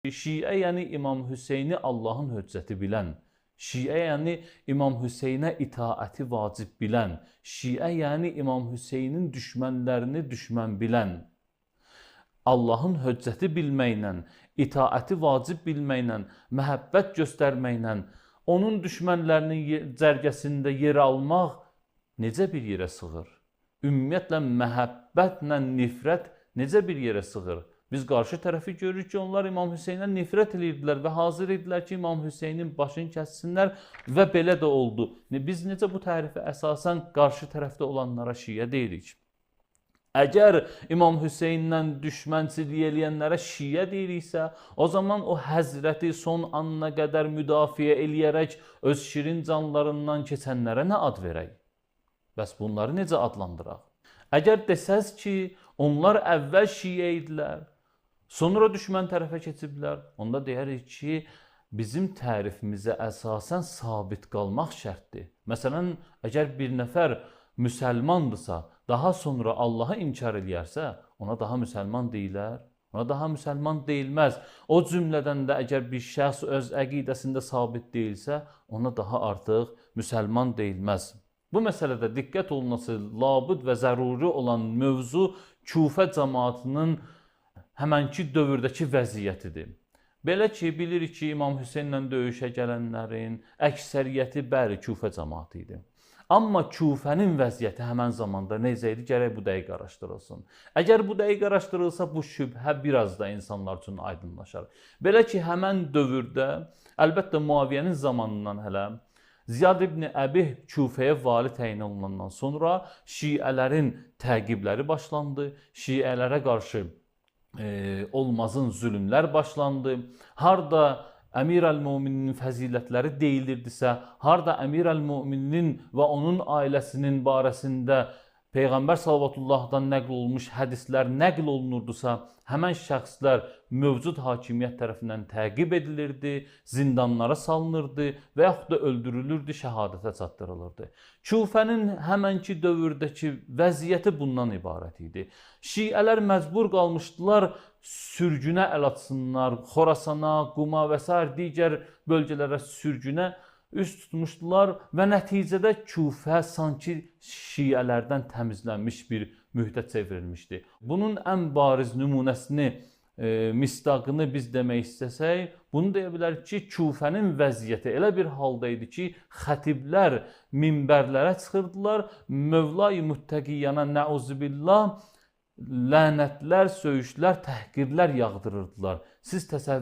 Şiə yəni İmam Hüseyni Allahın höccəti bilən, Şiə yəni İmam Hüseynə itaəti vacib bilən, Şiə yəni İmam Hüseynin düşmənlərini düşmən bilən, Allahın höccəti bilməklə, itaəti vacib bilməklə, məhəbbət göstərməklə, onun düşmənlərinin cərgəsində yer almaq necə bir yerə sığır? Ümumiyyətlə, məhəbbətlə nifrət necə bir yerə sığır? Biz qarşı tərəfi görürük ki, onlar İmam Hüseynə nifrət edirdilər və hazır idilər ki, İmam Hüseynin başını kəssinlər və belə də oldu. Biz necə bu tərifi əsasən qarşı tərəfdə olanlara şiə deyirik? Əgər İmam Hüseynlə düşmənçilik eləyənlərə şiə deyiriksə, o zaman o həzrəti son anına qədər müdafiə eləyərək öz şirin canlarından keçənlərə nə ad verək? Bəs bunları necə adlandıraq? Əgər desəz ki, onlar əvvəl şiə idilər, sonra düşmən tərəfə keçiblər, onda deyərik ki, bizim tərifimizə əsasən sabit qalmaq şərtdir. Məsələn, əgər bir nəfər müsəlmandırsa, daha sonra Allahı inkar eləyərsə, ona daha müsəlman deyilər, ona daha müsəlman deyilməz. O cümlədən də əgər bir şəxs öz əqidəsində sabit deyilsə, ona daha artıq müsəlman deyilməz. Bu məsələdə diqqət olunması labud və zəruri olan mövzu Kufə cəmaatının həmənki dövrdəki vəziyyətidir. Belə ki, bilirik ki, İmam Hüseynlə döyüşə gələnlərin əksəriyyəti bəli Kufə cəmaatı idi. Amma Kufənin vəziyyəti həmən zamanda necə idi? Gərək bu dəqiq araşdırılsın. Əgər bu dəqiq araşdırılsa, bu şübhə biraz da insanlar üçün aydınlaşar. Belə ki, həmən dövrdə, əlbəttə Muaviyyənin zamanından hələ, Ziyad ibn Əbih Kufəyə vali təyin olunandan sonra şiələrin təqibləri başlandı, şiələrə qarşı olmazın zülmlər başlandı. Harda Əmir əl-Müminin fəzilətləri deyilirdisə, harda Əmir əl-Müminin və onun ailəsinin barəsində Peyğəmbər sallallahu nəql olunmuş hədislər nəql olunurdusa, həmən şəxslər mövcud hakimiyyət tərəfindən təqib edilirdi, zindanlara salınırdı və yaxud da öldürülürdü, şəhadətə çatdırılırdı. Kufənin həmənki dövrdəki vəziyyəti bundan ibarət idi. Şiələr məcbur qalmışdılar sürgünə əl atsınlar, Xorasana, Quma və s. digər bölgələrə sürgünə üst tutmuşdular və nəticədə Kufə sanki şiələrdən təmizlənmiş bir mühitə çevrilmişdi. Bunun ən bariz nümunəsini, misdaqını biz demək istəsək, bunu deyə bilərik ki, Kufənin vəziyyəti elə bir halda idi ki, xətiblər minbərlərə çıxırdılar, Mövla-i Müttəqiyyana nəuzubillah lənətlər, söyüşlər, təhqirlər yağdırırdılar. Siz təsəvvür